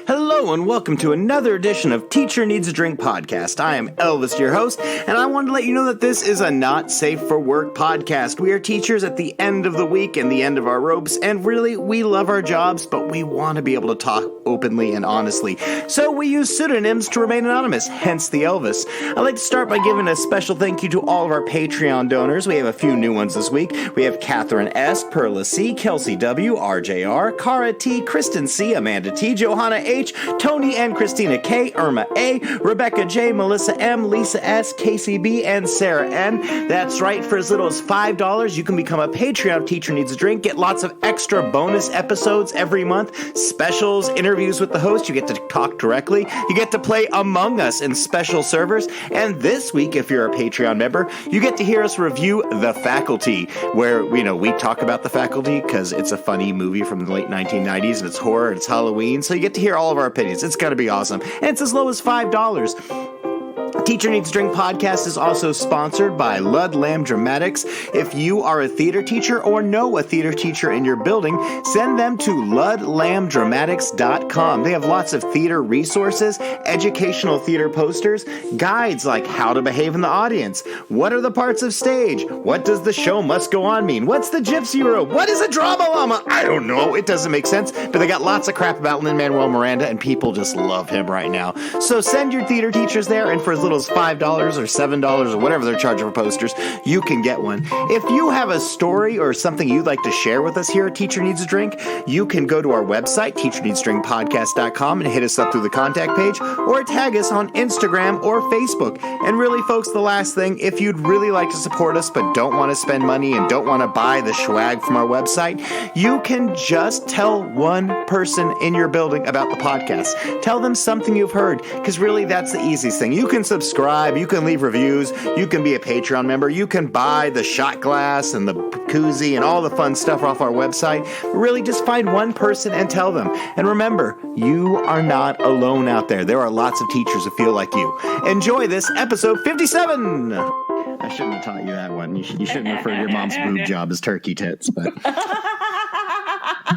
Hello and welcome to another edition of Teacher Needs a Drink podcast. I am Elvis, your host, and I wanted to let you know that this is a not safe for work podcast. We are teachers at the end of the week and the end of our ropes, and really, we love our jobs, but we want to be able to talk openly and honestly. So we use pseudonyms to remain anonymous, hence the Elvis. I'd like to start by giving a special thank you to all of our Patreon donors. We have a few new ones this week. We have Catherine S., Perla C., Kelsey W., RJR, Cara T., Kristen C., Amanda T., Johanna H., Tony and Christina K., Irma A., Rebecca J., Melissa M., Lisa S., Casey B., and Sarah N. That's right, for as little as $5, you can become a Patreon of Teacher Needs a Drink, get lots of extra bonus episodes every month, specials, interviews with the host, you get to talk directly, you get to play Among Us in special servers, and this week, if you're a Patreon member, you get to hear us review The Faculty, where, we talk about The Faculty because it's a funny movie from the late 1990s, and it's horror, and it's Halloween, so you get to hear all of our opinions. It's going to be awesome. And it's as low as $5. Teacher Needs a Drink podcast is also sponsored by Lud Lamb Dramatics. If you are a theater teacher or know a theater teacher in your building, send them to ludlambdramatics.com. They have lots of theater resources, educational theater posters, guides like how to behave in the audience, what are the parts of stage, what does the show must go on mean, what's the gypsy robe, what is a drama llama, I don't know, it doesn't make sense, but they got lots of crap about Lin-Manuel Miranda, and people just love him right now. So send your theater teachers there, and for as little as $5 or $7 or whatever they're charging for posters, you can get one. If you have a story or something you'd like to share with us here at Teacher Needs a Drink, you can go to our website, teacherneedsdrinkpodcast.com, and hit us up through the contact page, or tag us on Instagram or Facebook. And really, folks, the last thing, if you'd really like to support us but don't want to spend money and don't want to buy the swag from our website, you can just tell one person in your building about the podcast. Tell them something you've heard, because really that's the easiest thing. You can subscribe, you can leave reviews, you can be a Patreon member, you can buy the shot glass and the koozie and all the fun stuff off our website. Really, just find one person and tell them. And remember, you are not alone out there. There are lots of teachers who feel like you. Enjoy this episode 57. I shouldn't have taught you that one. You shouldn't refer to your mom's boob job as turkey tits, but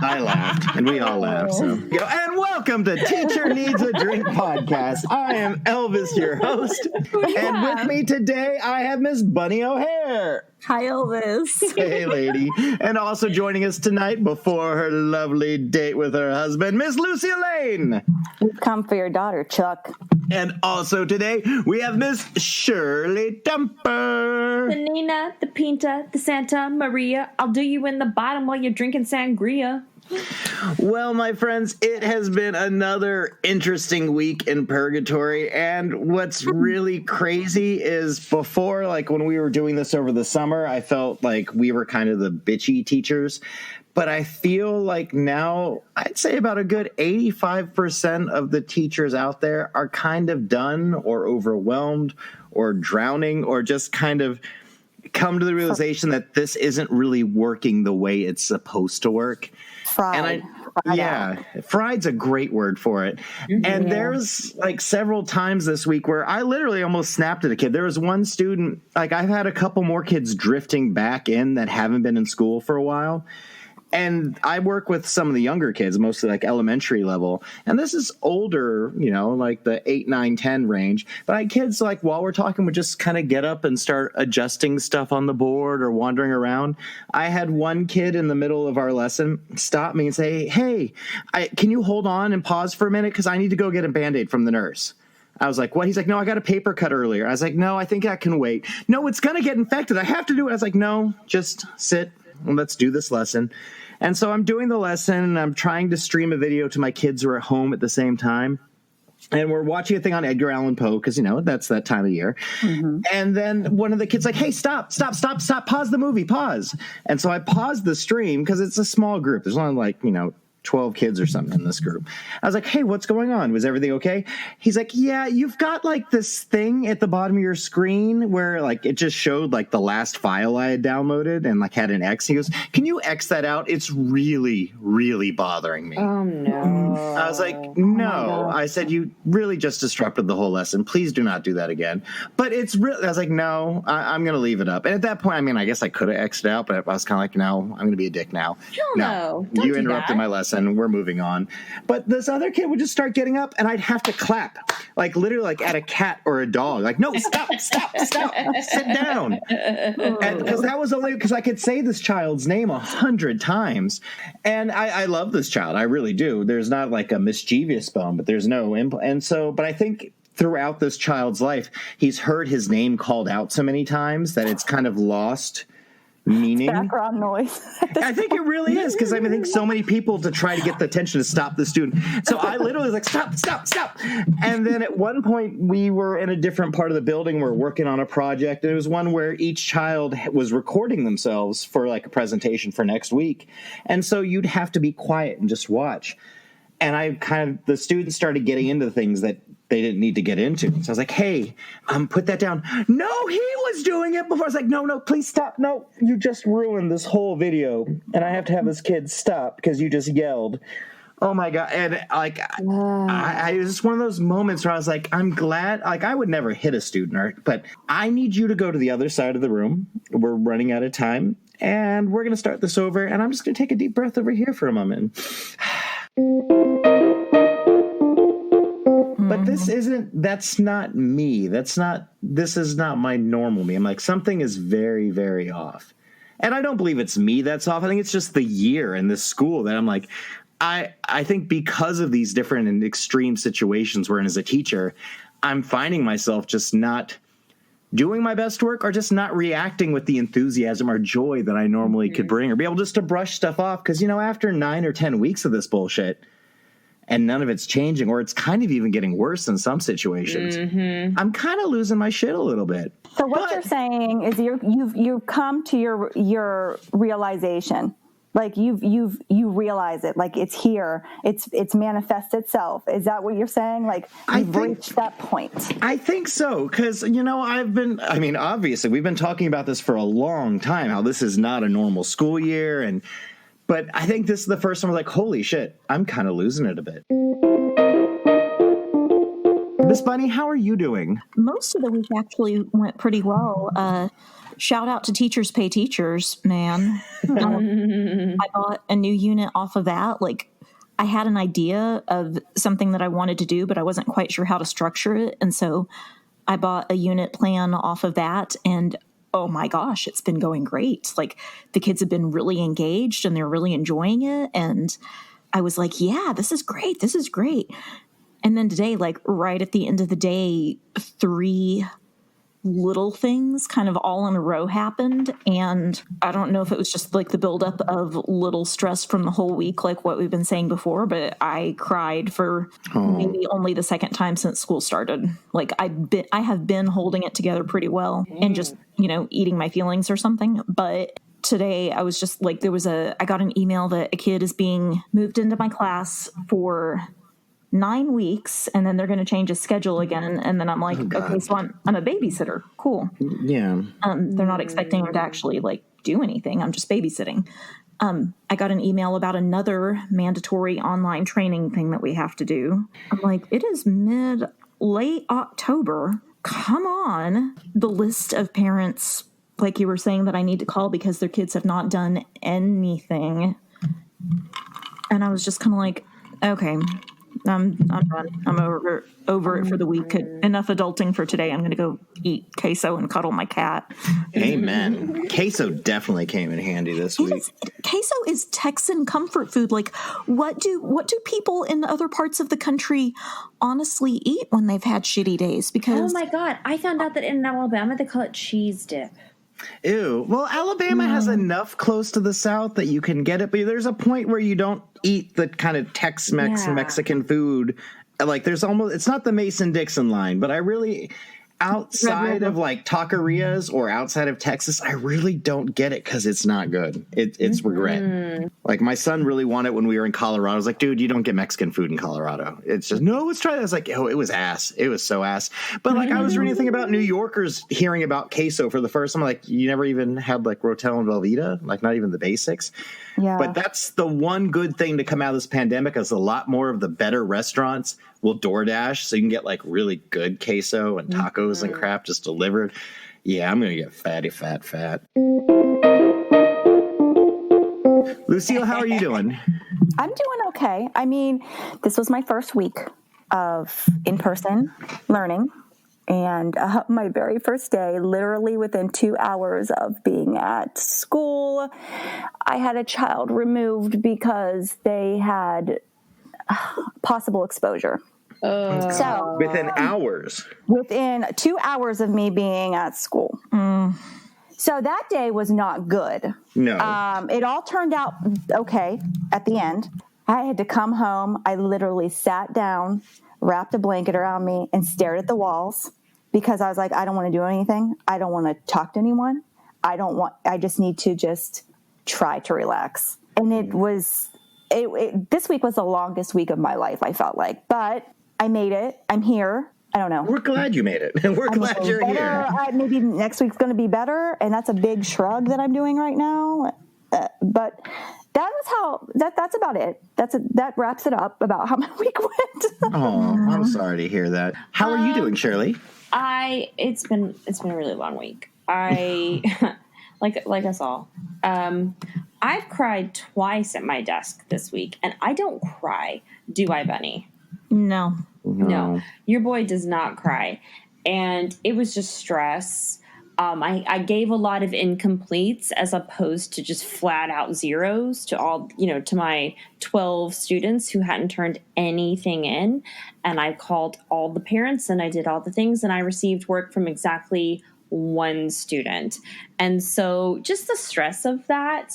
I laughed, and we all laughed. So, and welcome to Teacher Needs a Drink podcast. I am Elvis, your host, and with me today I have Miss Bunny O'Hare. Hi, Elvis. Hey, lady. And also joining us tonight before her lovely date with her husband, Miss Lucille Lane. We've come for your daughter, Chuck. And also today we have Miss Shirley Temper. The Nina, the Pinta, the Santa Maria. I'll do you in the bottom while you're drinking sangria. Well, my friends, it has been another interesting week in purgatory, and what's really crazy is before, like when we were doing this over the summer, I felt like we were kind of the bitchy teachers, but I feel like now I'd say about a good 85% of the teachers out there are kind of done or overwhelmed or drowning or just kind of come to the realization that this isn't really working the way it's supposed to work. Fried. Fried's a great word for it. Mm-hmm. And there's like several times this week where I literally almost snapped at a kid. There was one student, like I've had a couple more kids drifting back in that haven't been in school for a while. And I work with some of the younger kids, mostly like elementary level. And this is older, like the 8, 9, 10 range. But I had kids like while we're talking would just kind of get up and start adjusting stuff on the board or wandering around. I had one kid in the middle of our lesson stop me and say, hey, can you hold on and pause for a minute? Because I need to go get a Band-Aid from the nurse. I was like, what? He's like, no, I got a paper cut earlier. I was like, no, I think I can wait. No, it's going to get infected. I have to do it. I was like, no, just sit and let's do this lesson. And so I'm doing the lesson, and I'm trying to stream a video to my kids who are at home at the same time. And we're watching a thing on Edgar Allan Poe because, that's that time of year. Mm-hmm. And then one of the kids like, hey, stop, pause the movie, pause. And so I paused the stream because it's a small group. There's only like, 12 kids or something in this group. I was like, hey, what's going on? Was everything okay? He's like, yeah, you've got like this thing at the bottom of your screen where like it just showed like the last file I had downloaded and like had an X. He goes, can you X that out? It's really, really bothering me. Oh, no. I was like, no. I said, you really just disrupted the whole lesson. Please do not do that again. But it's really, I was like, no, I'm going to leave it up. And at that point, I guess I could have X'd it out, but I was kind of like, no, I'm going to be a dick now. Hell no. You interrupted my lesson. and we're moving on. But this other kid would just start getting up, and I'd have to clap, like literally like at a cat or a dog. Like, no, stop, sit down. Because that was only because I could say this child's name 100 times. And I love this child. I really do. There's not like a mischievous bone, but there's no and so, but I think throughout this child's life, he's heard his name called out so many times that it's kind of lost meaning. Background noise. I think it really is, because I think so many people to try to get the attention to stop the student. So I literally was like, stop. And then at one point we were in a different part of the building. We're working on a project. And it was one where each child was recording themselves for like a presentation for next week. And so you'd have to be quiet and just watch. And the students started getting into things that they didn't need to get into. So I was like, hey, put that down. No, he was doing it before. I was like, no, please stop. No, you just ruined this whole video. And I have to have this kid stop because you just yelled. Oh my God. And like, it was just one of those moments where I was like, I'm glad, like I would never hit a student, but I need you to go to the other side of the room. We're running out of time and we're going to start this over. And I'm just going to take a deep breath over here for a moment. But that's not me. This is not my normal me. I'm like, something is very, very off. And I don't believe it's me that's off. I think it's just the year and this school that I'm like, I think because of these different and extreme situations we're in as a teacher, I'm finding myself just not doing my best work or just not reacting with the enthusiasm or joy that I normally could bring or be able just to brush stuff off. Because, after 9 or 10 weeks of this bullshit, and none of it's changing, or it's kind of even getting worse in some situations, I'm kind of losing my shit a little bit. So what you're saying is you've come to your realization, like you realize it, like it's here, it's manifest itself. Is that what you're saying? Like you've reached that point? I think so, because obviously we've been talking about this for a long time, how this is not a normal school year, but I think this is the first time we're like, holy shit, I'm kind of losing it a bit. Miss Bunny, how are you doing? Most of the week actually went pretty well. Shout out to Teachers Pay Teachers, man. I bought a new unit off of that. Like, I had an idea of something that I wanted to do, but I wasn't quite sure how to structure it. And so I bought a unit plan off of that, and oh my gosh, it's been going great. Like, the kids have been really engaged and they're really enjoying it. And I was like, yeah, this is great. And then today, like right at the end of the day, 3 little things kind of all in a row happened. And I don't know if it was just like the buildup of little stress from the whole week, like what we've been saying before, but I cried for maybe only the second time since school started. Like I have been holding it together pretty well and just, eating my feelings or something. But today I was just like, I got an email that a kid is being moved into my class for 9 weeks, and then they're going to change his schedule again. And then I'm like, okay, so I'm a babysitter. Cool. Yeah. They're not expecting him to actually like do anything. I'm just babysitting. I got an email about another mandatory online training thing that we have to do. I'm like, it is late October. Come on. The list of parents, like you were saying, that I need to call because their kids have not done anything. And I was just kind of like, okay, I'm done. I'm over it for the week. Enough adulting for today. I'm going to go eat queso and cuddle my cat. Amen. Queso definitely came in handy this week. Queso is Texan comfort food. Like, what do people in other parts of the country honestly eat when they've had shitty days? Because oh my God, I found out that in Alabama they call it cheese dip. Ew. Well, Alabama has enough close to the South that you can get it, but there's a point where you don't eat the kind of Tex-Mex Mexican food. Like, it's not the Mason-Dixon line, but I really, outside of like taquerias or outside of Texas, I really don't get it because it's not good. It's regret. Like, my son really wanted it when we were in Colorado. I was like, dude, you don't get Mexican food in Colorado. It's just, no, let's try that. I was like, oh, it was ass. It was so ass. But like, I was reading a thing about New Yorkers hearing about queso for the first time. Like, you never even had like Rotel and Velveeta, like not even the basics. Yeah. But that's the one good thing to come out of this pandemic is a lot more of the better restaurants will DoorDash, so you can get like really good queso and tacos and crap just delivered. Yeah, I'm going to get fatty, fat. Lucille, how are you doing? I'm doing okay. I mean, this was my first week of in-person learning. And my very first day, literally within 2 hours of being at school, I had a child removed because they had possible exposure. So Within hours? Within 2 hours of me being at school. So that day was not good. No. It all turned out okay at the end. I had to come home. I literally sat down, wrapped a blanket around me, and stared at the walls because I was like, I don't want to do anything. I don't want to talk to anyone. I just need to just try to relax. And this week was the longest week of my life, I felt like. But I made it. I'm here. I don't know. We're glad you made it. We're glad you're here. Maybe next week's going to be better, and that's a big shrug that I'm doing right now. But that's about it. That wraps it up about how my week went. Oh, I'm sorry to hear that. How are you doing, Shirley? It's been a really long week. like us all. I've cried twice at my desk this week, and I don't cry, do I, Bunny? No. No, your boy does not cry. And it was just stress. I gave a lot of incompletes as opposed to just flat out zeros to my 12 students who hadn't turned anything in. And I called all the parents and I did all the things and I received work from exactly one student. And so just the stress of that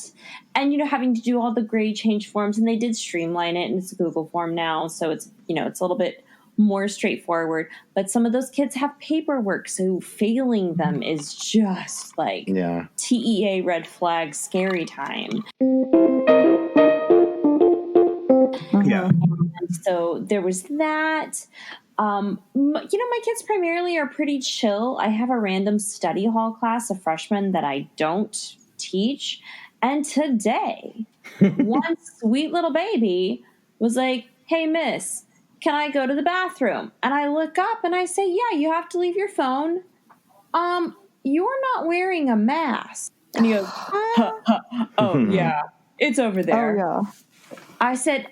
and, having to do all the grade change forms, and they did streamline it and it's a Google form now. So it's, it's a little bit more straightforward, but some of those kids have paperwork, so failing them is just like TEA red flag scary time. Yeah. And so there was that. My kids primarily are pretty chill. I have a random study hall class of freshmen that I don't teach. And today, one sweet little baby was like, hey, miss, can I go to the bathroom? And I look up and I say, yeah, you have to leave your phone. You're not wearing a mask. And he goes, oh, yeah, it's over there. Oh, yeah. I said,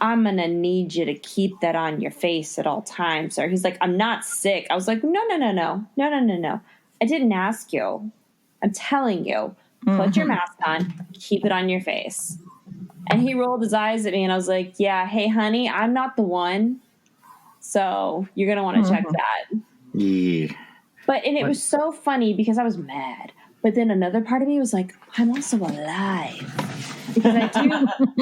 I'm going to need you to keep that on your face at all times, sir. He's like, I'm not sick. I was like, no. I didn't ask you. I'm telling you, put your mask on, keep it on your face. And he rolled his eyes at me, and I was like, yeah, hey, honey, I'm not the one. So you're going to want to check that. Yeah. And it was so funny because I was mad. But then another part of me was like, I'm also alive. Because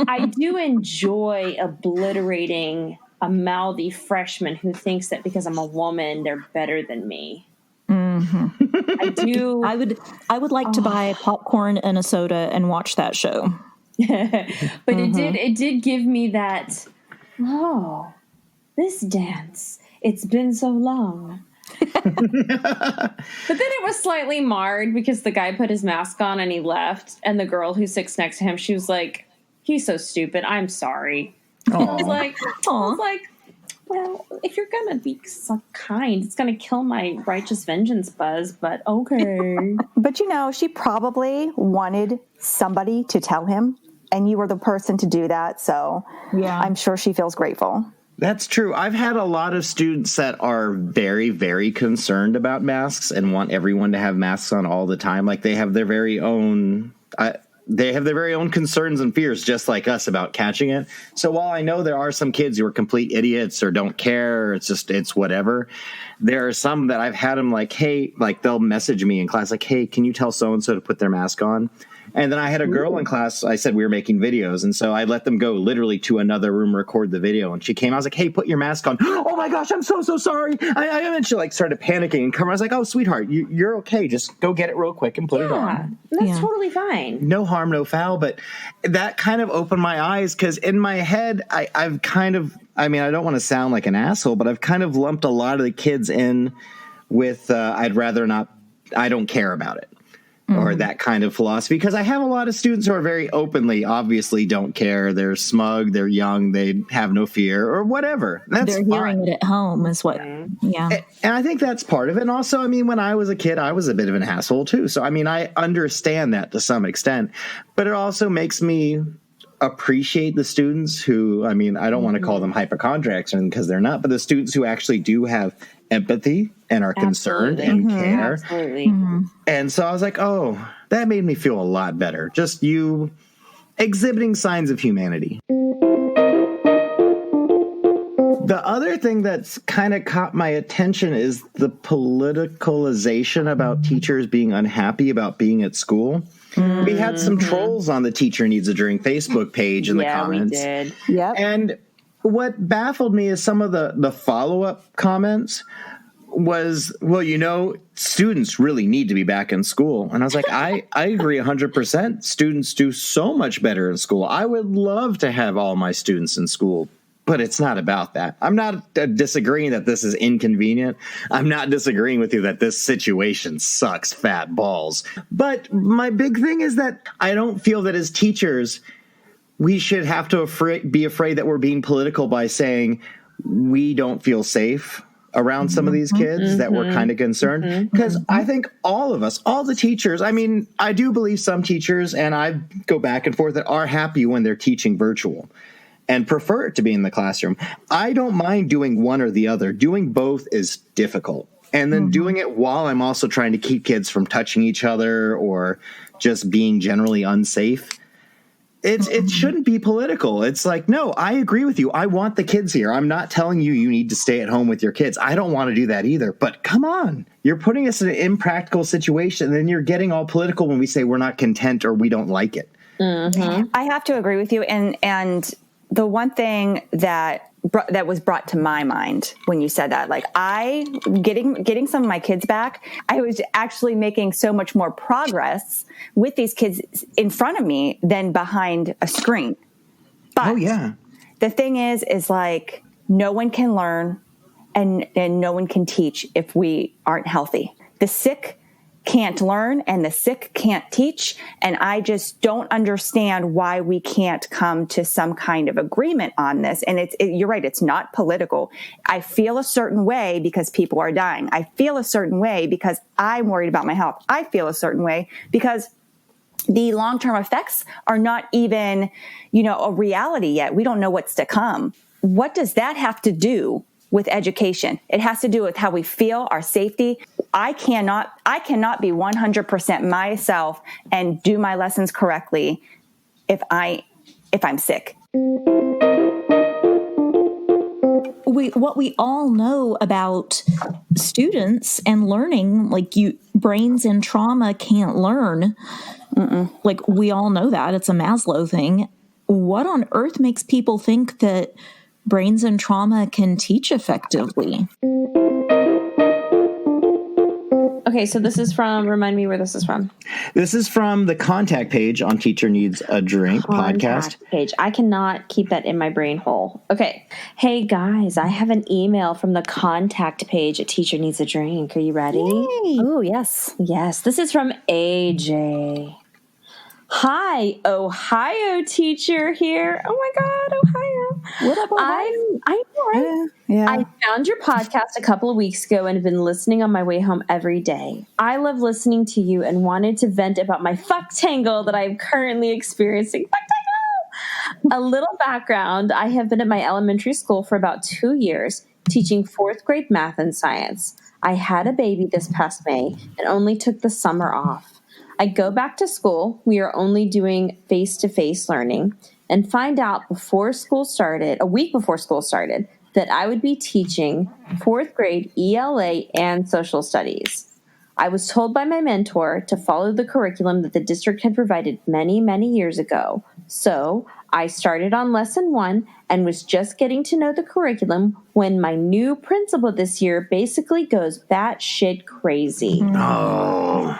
I do enjoy obliterating a mouthy freshman who thinks that because I'm a woman, they're better than me. Mm-hmm. I do. I would like to buy popcorn and a soda and watch that show. But it did give me that, this dance, it's been so long. But then it was slightly marred because the guy put his mask on and he left, and the girl who sits next to him, she was like, he's so stupid, I'm sorry. I was like, well, if you're gonna be so kind, it's gonna kill my righteous vengeance buzz, but okay. But she probably wanted somebody to tell him, and you were the person to do that. So yeah, I'm sure she feels grateful. That's true. I've had a lot of students that are very, very concerned about masks and want everyone to have masks on all the time. Like they have their very own concerns and fears, just like us, about catching it. So while I know there are some kids who are complete idiots or don't care, it's whatever. There are some that I've had them like, hey, like they'll message me in class like, hey, can you tell so-and-so to put their mask on? And then I had a girl in class, I said we were making videos, and so I let them go literally to another room, record the video, and she came, I was like, hey, put your mask on. Oh my gosh, I'm so sorry. And she like started panicking, and I was like, oh, sweetheart, you're okay. Just go get it real quick and put it on. That's totally fine. No harm, no foul, but that kind of opened my eyes, because in my head, I've kind of, I don't want to sound like an asshole, but I've kind of lumped a lot of the kids in with I'd rather not, I don't care about it. or that kind of philosophy, because I have a lot of students who are very openly, obviously don't care. They're smug, they're young, they have no fear or whatever. That's They're hearing it at home is what, yeah. And I think that's part of it. And also, I mean, when I was a kid, I was a bit of an asshole too. So, I mean, I understand that to some extent, but it also makes me appreciate the students who, I mean, I don't want to call them hypochondriacs because they're not, but the students who actually do have empathy and are concerned and care. Absolutely. And so I was like, oh, that made me feel a lot better. Just you exhibiting signs of humanity. The other thing that's kind of caught my attention is the politicalization about teachers being unhappy about being at school. We had some trolls on the Teacher Needs a Drink Facebook page in the comments. Yeah, we did. Yep. And what baffled me is some of the follow-up comments was, well, you know, students really need to be back in school. And I was like, I agree 100%. Students do so much better in school. I would love to have all my students in school. But it's not about that. I'm not disagreeing that this is inconvenient. I'm not disagreeing with you that this situation sucks fat balls. But my big thing is that I don't feel that as teachers, we should have to be afraid that we're being political by saying we don't feel safe around some of these kids, that we're kind of concerned. Because I think all of us, all the teachers, I mean, I do believe some teachers, and I go back and forth, that are happy when they're teaching virtual and prefer it to be in the classroom. I don't mind doing one or the other. Doing both is difficult. And then doing it while I'm also trying to keep kids from touching each other or just being generally unsafe. It shouldn't be political. It's like, no, I agree with you. I want the kids here. I'm not telling you need to stay at home with your kids. I don't want to do that either. But come on. You're putting us in an impractical situation, and then you're getting all political when we say we're not content or we don't like it. I have to agree with you. And the one thing that was brought to my mind when you said that, like getting some of my kids back, I was actually making so much more progress with these kids in front of me than behind a screen. But the thing is like no one can learn and no one can teach if we aren't healthy. The sick can't learn and the sick can't teach. And I just don't understand why we can't come to some kind of agreement on this. And you're right. It's not political. I feel a certain way because people are dying. I feel a certain way because I'm worried about my health. I feel a certain way because the long-term effects are not even, a reality yet. We don't know what's to come. What does that have to do with education? It has to do with how we feel, our safety. I cannot be 100% myself and do my lessons correctly if I'm sick. What we all know about students and learning, like brains in trauma can't learn. Like we all know that. It's a Maslow thing. What on earth makes people think that brains in trauma can teach effectively? Okay, so this is from, remind me where this is from. This is from the contact page on Teacher Needs a Drink podcast. Page. I cannot keep that in my brain hole. Okay. Hey guys, I have an email from the contact page at Teacher Needs a Drink. Are you ready? Oh, yes. Yes. This is from AJ. Hi, Ohio teacher here. Oh my God, Ohio. What up, Ohio? I know, right? Yeah. I found your podcast a couple of weeks ago and have been listening on my way home every day. I love listening to you and wanted to vent about my fuck tangle that I'm currently experiencing. Fuck tangle! A little background. I have been at my elementary school for about 2 years, teaching 4th grade math and science. I had a baby this past May and only took the summer off. I go back to school. We are only doing face-to-face learning and find out a week before school started, that I would be teaching 4th grade ELA and social studies. I was told by my mentor to follow the curriculum that the district had provided many, many years ago. So I started on lesson 1 and was just getting to know the curriculum when my new principal this year basically goes batshit crazy. Oh.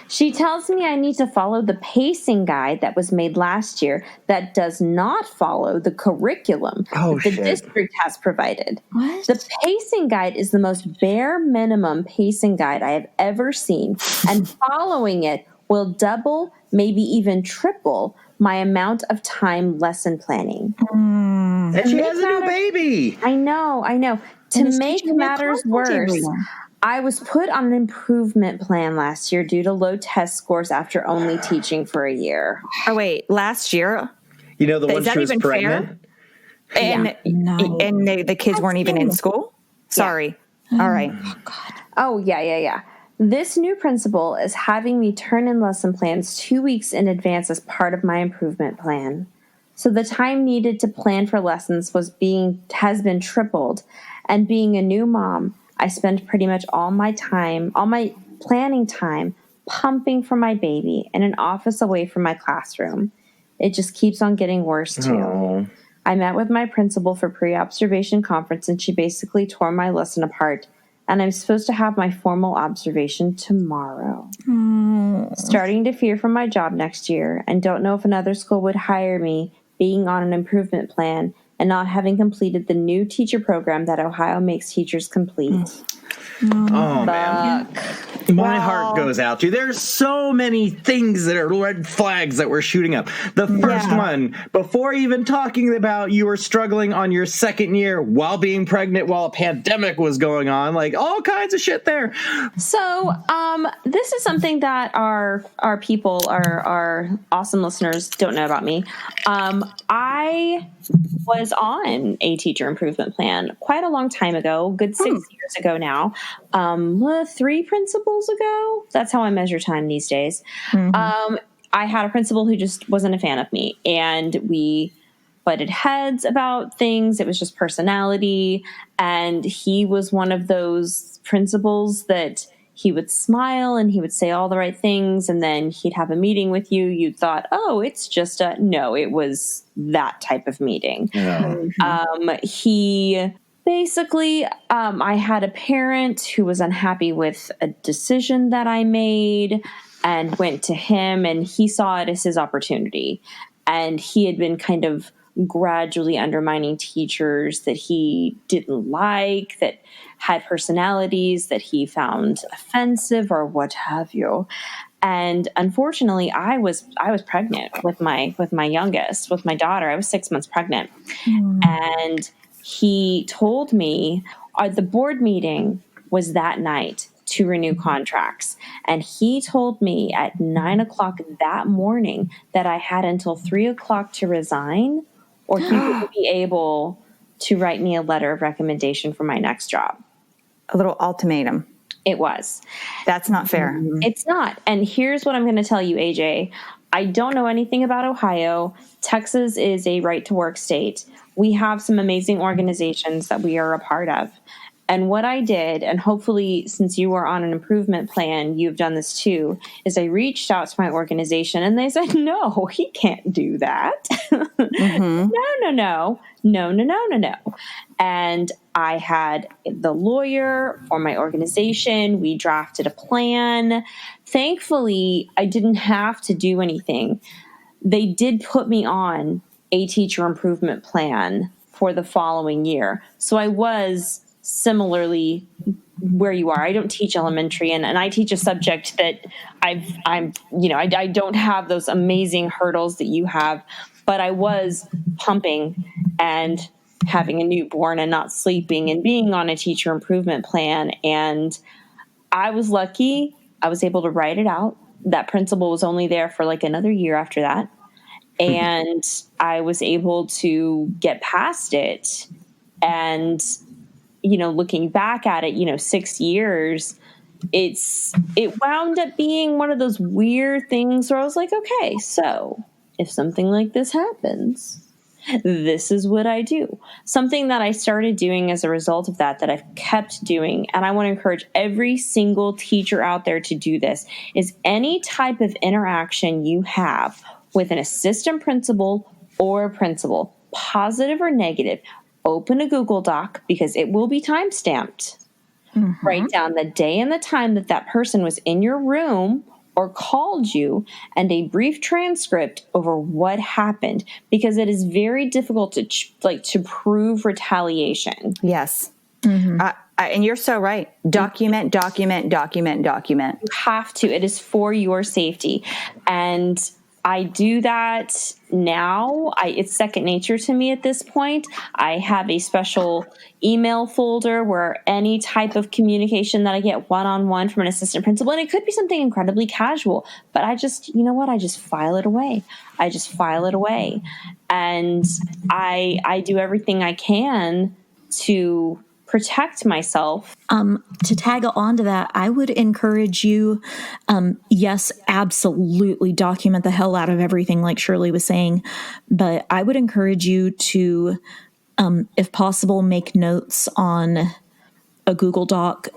She tells me I need to follow the pacing guide that was made last year that does not follow the curriculum that the district has provided. What? The pacing guide is the most bare minimum pacing guide I have ever seen, and following it will double, maybe even triple my amount of time lesson planning. And she has a new baby. I know. To make matters worse, I was put on an improvement plan last year due to low test scores after only teaching for a year. Oh, wait, last year? You know, the one Is that she was even pregnant? fair? And the kids weren't even in school? Sorry. All right. Oh, God. Oh, yeah. This new principal is having me turn in lesson plans 2 weeks in advance as part of my improvement plan. So the time needed to plan for lessons has been tripled. And being a new mom, I spend pretty much all my planning time pumping for my baby in an office away from my classroom. It just keeps on getting worse, too. Oh. I met with my principal for pre-observation conference, and she basically tore my lesson apart. And I'm supposed to have my formal observation tomorrow. Starting to fear for my job next year, and don't know if another school would hire me being on an improvement plan and not having completed the new teacher program that Ohio makes teachers complete. Oh, man. My heart goes out to you. There's so many things that are red flags that we're shooting up. The first one, before even talking about you were struggling on your second year while being pregnant while a pandemic was going on, like all kinds of shit there. So this is something that our people, our awesome listeners don't know about me. I was on a teacher improvement plan quite a long time ago, good 6 years ago now. 3 principals ago. That's how I measure time these days. I had a principal who just wasn't a fan of me, and we butted heads about things. It was just personality, and he was one of those principals that he would smile and he would say all the right things, and then he'd have a meeting with you. You thought, oh, it's just no, it was that type of meeting. He basically, I had a parent who was unhappy with a decision that I made and went to him, and he saw it as his opportunity. And he had been kind of gradually undermining teachers that he didn't like, that had personalities that he found offensive or what have you. And unfortunately, I was pregnant with my youngest, with my daughter. I was 6 months pregnant. And he told me the board meeting was that night to renew contracts. And he told me at 9:00 that morning that I had until 3:00 to resign, or he would be able to write me a letter of recommendation for my next job. A little ultimatum. It was. That's not fair. It's not. And here's what I'm going to tell you, AJ. I don't know anything about Ohio. Texas is a right-to-work state. We have some amazing organizations that we are a part of. And what I did, and hopefully since you are on an improvement plan, you've done this too, is I reached out to my organization and they said, no, he can't do that. No. And I had the lawyer for my organization. We drafted a plan. Thankfully, I didn't have to do anything. They did put me on a teacher improvement plan for the following year. So I was similarly where you are. I don't teach elementary, and I teach a subject that I don't have those amazing hurdles that you have, but I was pumping and having a newborn and not sleeping and being on a teacher improvement plan. And I was lucky. I was able to write it out. That principal was only there for like another year after that. And I was able to get past it. And looking back at it, 6 years, it wound up being one of those weird things where I was like, okay, so if something like this happens, this is what I do. Something that I started doing as a result of that I've kept doing, and I want to encourage every single teacher out there to do this, is any type of interaction you have with an assistant principal or a principal, positive or negative, open a Google Doc because it will be time-stamped. Write down the day and the time that person was in your room or called you and a brief transcript over what happened, because it is very difficult to prove retaliation. Yes. And you're so right. Document. You have to. It is for your safety. And I do that now. It's second nature to me at this point. I have a special email folder where any type of communication that I get one-on-one from an assistant principal, and it could be something incredibly casual, but I just, you know what? I just file it away. And I do everything I can to protect myself. To tag on to that, I would encourage you, yes, absolutely document the hell out of everything like Shirley was saying, but I would encourage you to, if possible, make notes on a Google Doc,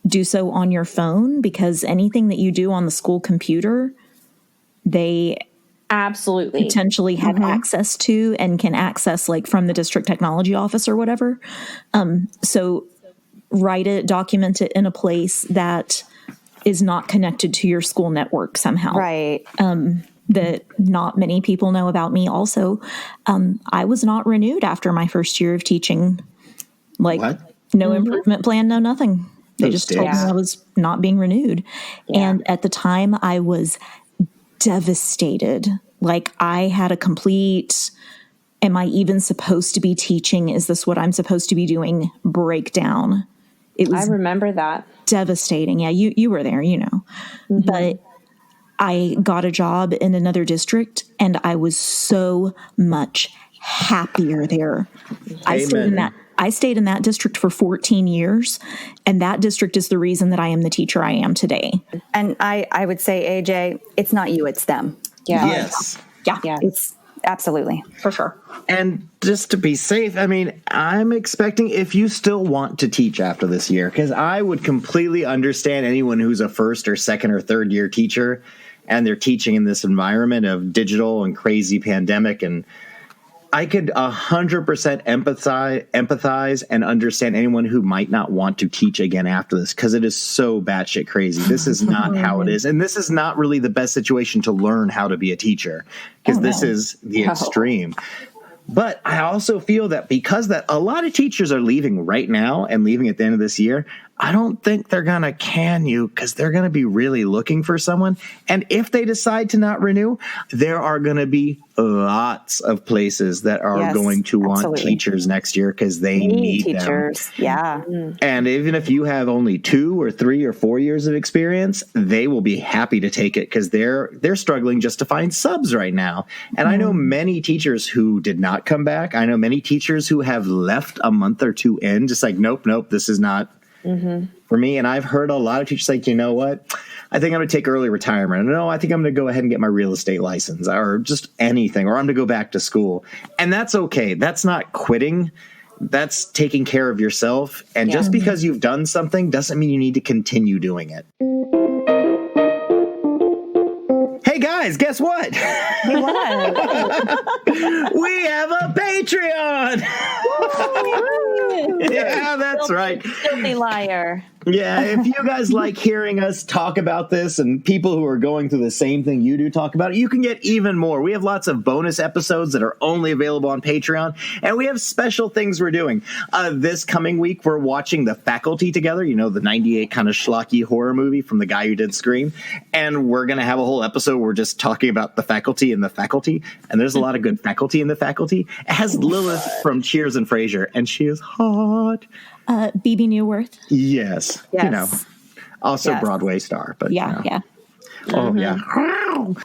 do so on your phone, because anything that you do on the school computer, they absolutely potentially have access to and can access like from the district technology office or whatever. So write it, document it in a place that is not connected to your school network somehow. Right. That not many people know about me also. I was not renewed after my first year of teaching. Like What? no improvement plan, no nothing. They just told me Yeah. I was not being renewed. Yeah. And at the time I was devastated. Like I had a complete, am I even supposed to be teaching? Is this what I'm supposed to be doing? Breakdown. It I was remember that. devastating. Yeah, you were there, you know. But I got a job in another district and I was so much happier there. I stayed in that district for 14 years, and that district is the reason that I am the teacher I am today. And I would say, AJ, it's not you, it's them. Yeah. Yes. Yeah. It's absolutely. For sure. And just to be safe, I mean, I'm expecting if you still want to teach after this year, because I would completely understand anyone who's a first or second or third year teacher and they're teaching in this environment of digital and crazy pandemic. And I could 100% empathize and understand anyone who might not want to teach again after this, because it is so batshit crazy. This is not how it is. And this is not really the best situation to learn how to be a teacher, because this is the extreme. But I also feel that because that a lot of teachers are leaving right now and leaving at the end of this year, I don't think they're going to can you, because they're going to be really looking for someone. And if they decide to not renew, there are going to be lots of places that are going to want teachers next year, because they need teachers. them. Yeah. And even if you have only 2 or 3 or 4 years of experience, they will be happy to take it, because they're struggling just to find subs right now. And I know many teachers who did not come back. I know many teachers who have left a month or two in, just like, nope, this is not for me. And I've heard a lot of teachers like, you know what, I think I'm going to take early retirement. No, I think I'm going to go ahead and get my real estate license, or just anything, or I'm going to go back to school. And that's okay. That's not quitting. That's taking care of yourself. And just because you've done something doesn't mean you need to continue doing it. Hey guys, guess what? Hey, what? We have a Patreon. Yeah, that's right. Filthy liar. Yeah, if you guys like hearing us talk about this, and people who are going through the same thing you do talk about it, you can get even more. We have lots of bonus episodes that are only available on Patreon, and we have special things we're doing. This coming week, we're watching The Faculty together, you know, the 98 kind of schlocky horror movie from the guy who did Scream, and we're going to have a whole episode where we're just talking about the faculty and the faculty, and there's a lot of good faculty in The Faculty. It has Lilith from Cheers and Frasier, and she is hot. BB Newworth. Yes. You know, also Yes. Broadway star, but Yeah, you know. yeah. Oh, yeah.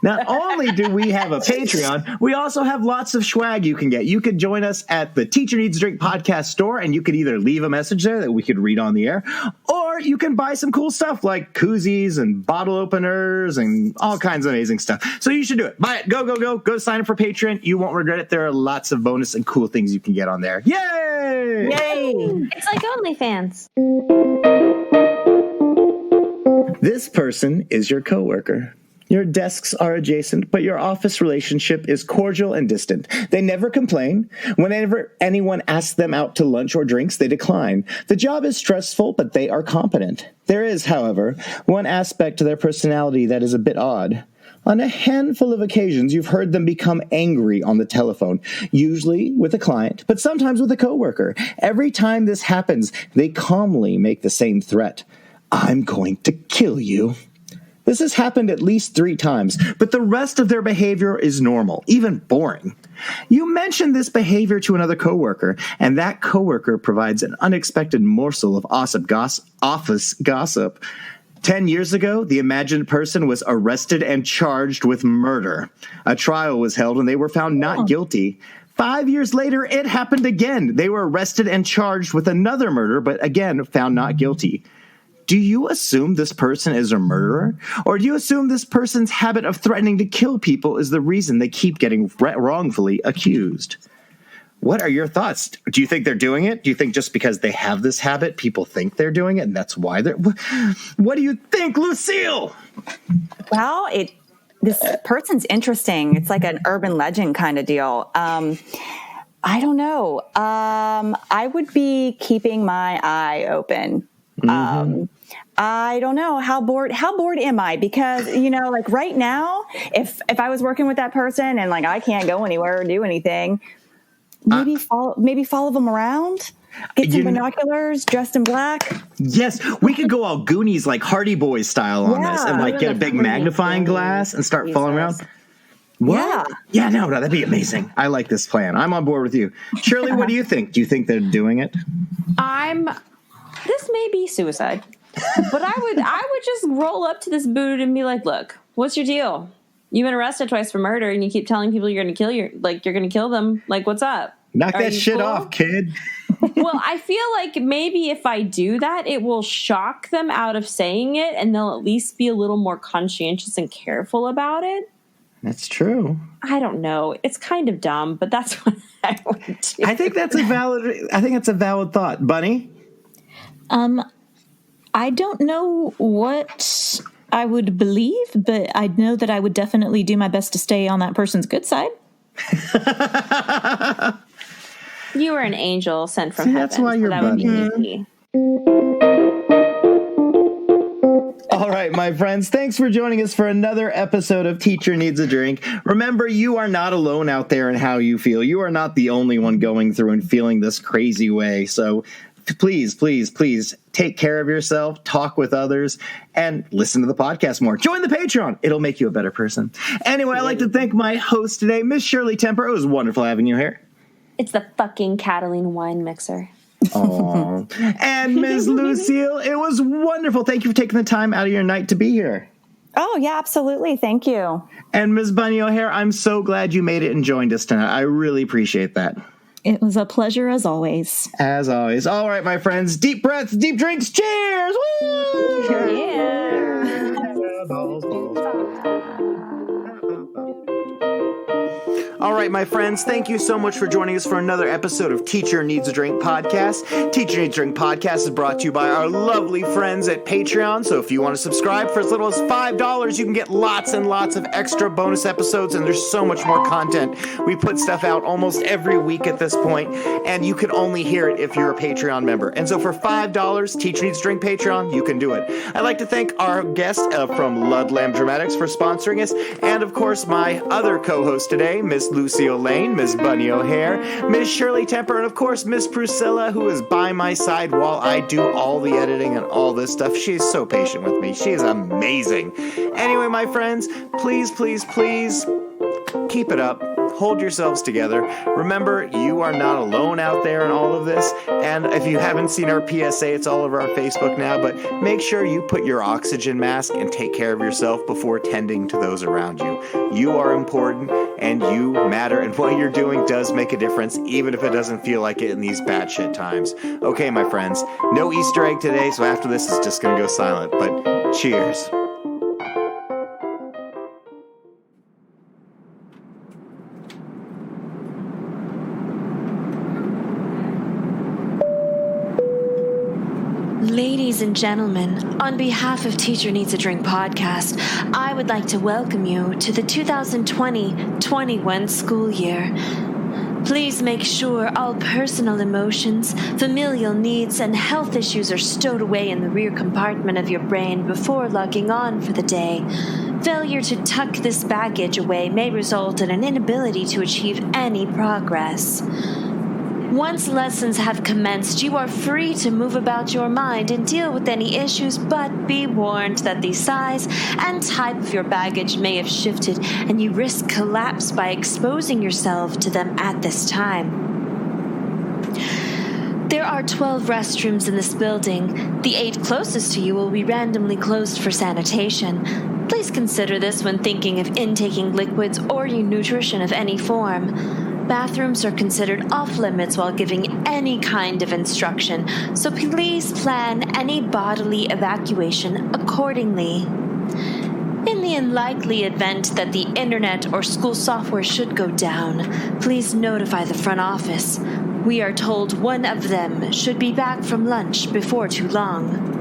Not only do we have a Patreon, we also have lots of swag you can get. You could join us at the Teacher Needs a Drink podcast store, and you could either leave a message there that we could read on the air, or you can buy some cool stuff like koozies and bottle openers and all kinds of amazing stuff. So you should do it. Buy it. Go sign up for Patreon. You won't regret it. There are lots of bonus and cool things you can get on there. Yay! Yay! It's like OnlyFans. This person is your coworker. Your desks are adjacent, but your office relationship is cordial and distant. They never complain. Whenever anyone asks them out to lunch or drinks, they decline. The job is stressful, but they are competent. There is, however, one aspect to their personality that is a bit odd. On a handful of occasions, you've heard them become angry on the telephone, usually with a client, but sometimes with a coworker. Every time this happens, they calmly make the same threat. I'm going to kill you. This has happened at least 3 times, but the rest of their behavior is normal, even boring. You mention this behavior to another coworker, and that coworker provides an unexpected morsel of office gossip. 10 years ago, the imagined person was arrested and charged with murder. A trial was held and they were found not guilty. 5 years later, it happened again. They were arrested and charged with another murder, but again, found not guilty. Do you assume this person is a murderer? Or do you assume this person's habit of threatening to kill people is the reason they keep getting wrongfully accused? What are your thoughts? Do you think they're doing it? Do you think just because they have this habit, people think they're doing it, and that's why they're... What do you think, Lucille? Well, this person's interesting. It's like an urban legend kind of deal. I don't know. I would be keeping my eye open. I don't know how bored am I? Because, like right now, if I was working with that person and like I can't go anywhere or do anything, maybe follow them around, get some binoculars, dressed in black. Yes, we could go all Goonies like Hardy Boys style on this and like get a big magnifying glass and start following around. What? Yeah, no, that'd be amazing. I like this plan. I'm on board with you. Shirley, what do you think? Do you think they're doing it? This may be suicide, but I would just roll up to this dude and be like, look, what's your deal? You've been arrested twice for murder and you keep telling people you're going to kill them. Like, what's up? Knock that shit off, kid. Well, I feel like maybe if I do that, it will shock them out of saying it and they'll at least be a little more conscientious and careful about it. That's true. I don't know. It's kind of dumb, but that's what I would do. I think that's a valid thought. Bunny? I don't know what I would believe, but I know that I would definitely do my best to stay on that person's good side. You are an angel sent from heaven. That's why you're Bunny. All right, my friends, thanks for joining us for another episode of Teacher Needs a Drink. Remember, you are not alone out there in how you feel. You are not the only one going through and feeling this crazy way. So please, please, please take care of yourself, talk with others, and listen to the podcast more. Join the Patreon. It'll make you a better person. Anyway, I'd like to thank my host today, Miss Shirley Temper. It was wonderful having you here. It's the fucking Catalina wine mixer. Oh, and Ms. Lucille, it was wonderful. Thank you for taking the time out of your night to be here. Oh, yeah, absolutely. Thank you. And Ms. Bunny O'Hare, I'm so glad you made it and joined us tonight. I really appreciate that. It was a pleasure as always. As always. All right, my friends, deep breaths, deep drinks. Cheers! Woo! Yeah. Balls. All right, my friends, thank you so much for joining us for another episode of Teacher Needs a Drink podcast. Teacher Needs a Drink podcast is brought to you by our lovely friends at Patreon. So if you want to subscribe for as little as $5, you can get lots and lots of extra bonus episodes, and there's so much more content. We put stuff out almost every week at this point, and you can only hear it if you're a Patreon member. And so for $5, Teacher Needs a Drink Patreon, you can do it. I'd like to thank our guest from Ludlam Dramatics for sponsoring us, and of course my other co-host today, Miss Lucille Lane, Miss Bunny O'Hare, Miss Shirley Temper, and of course Miss Priscilla, who is by my side while I do all the editing and all this stuff. She is so patient with me. She is amazing. Anyway, my friends, please, please, please keep it up. Hold yourselves together. Remember, you are not alone out there in all of this. And if you haven't seen our PSA, it's all over our Facebook now. But make sure you put your oxygen mask and take care of yourself before tending to those around you. You are important and you matter. And what you're doing does make a difference, even if it doesn't feel like it in these batshit times. Okay, my friends, no Easter egg today. So after this, it's just going to go silent. But cheers. Ladies and gentlemen, on behalf of Teacher Needs a Drink podcast, I would like to welcome you to the 2020-21 school year. Please make sure all personal emotions, familial needs, and health issues are stowed away in the rear compartment of your brain before logging on for the day. Failure to tuck this baggage away may result in an inability to achieve any progress. Once lessons have commenced, you are free to move about your mind and deal with any issues, but be warned that the size and type of your baggage may have shifted, and you risk collapse by exposing yourself to them at this time. There are 12 restrooms in this building. The 8 closest to you will be randomly closed for sanitation. Please consider this when thinking of intaking liquids or nutrition of any form. Bathrooms are considered off-limits while giving any kind of instruction, so please plan any bodily evacuation accordingly. In the unlikely event that the internet or school software should go down, please notify the front office. We are told one of them should be back from lunch before too long.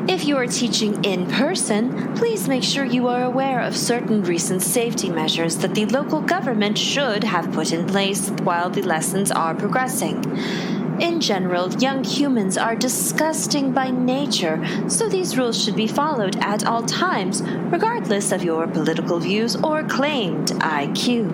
If you are teaching in person, please make sure you are aware of certain recent safety measures that the local government should have put in place while the lessons are progressing. In general, young humans are disgusting by nature, so these rules should be followed at all times, regardless of your political views or claimed IQ.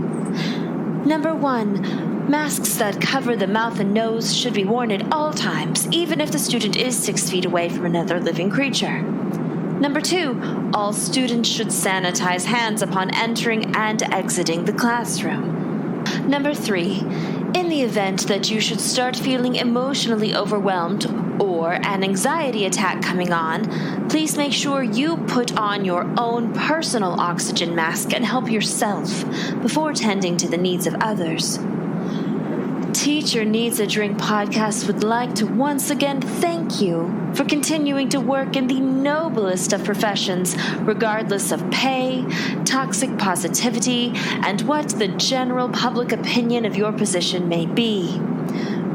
Number 1. Masks that cover the mouth and nose should be worn at all times, even if the student is 6 feet away from another living creature. Number 2, all students should sanitize hands upon entering and exiting the classroom. Number 3, in the event that you should start feeling emotionally overwhelmed or an anxiety attack coming on, please make sure you put on your own personal oxygen mask and help yourself before tending to the needs of others. Teacher Needs a Drink podcast would like to once again thank you for continuing to work in the noblest of professions, regardless of pay, toxic positivity, and what the general public opinion of your position may be.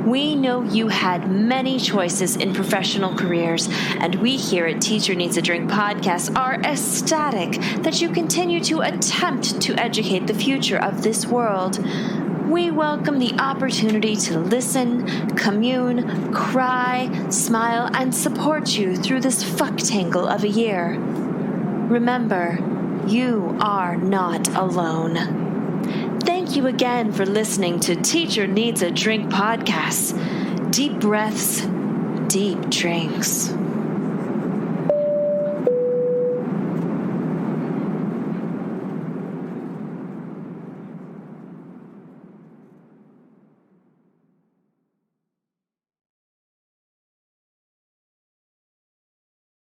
We know you had many choices in professional careers, and we here at Teacher Needs a Drink podcast are ecstatic that you continue to attempt to educate the future of this world. We welcome the opportunity to listen, commune, cry, smile, and support you through this fuck-tangle of a year. Remember, you are not alone. Thank you again for listening to Teacher Needs a Drink podcast. Deep breaths, deep drinks.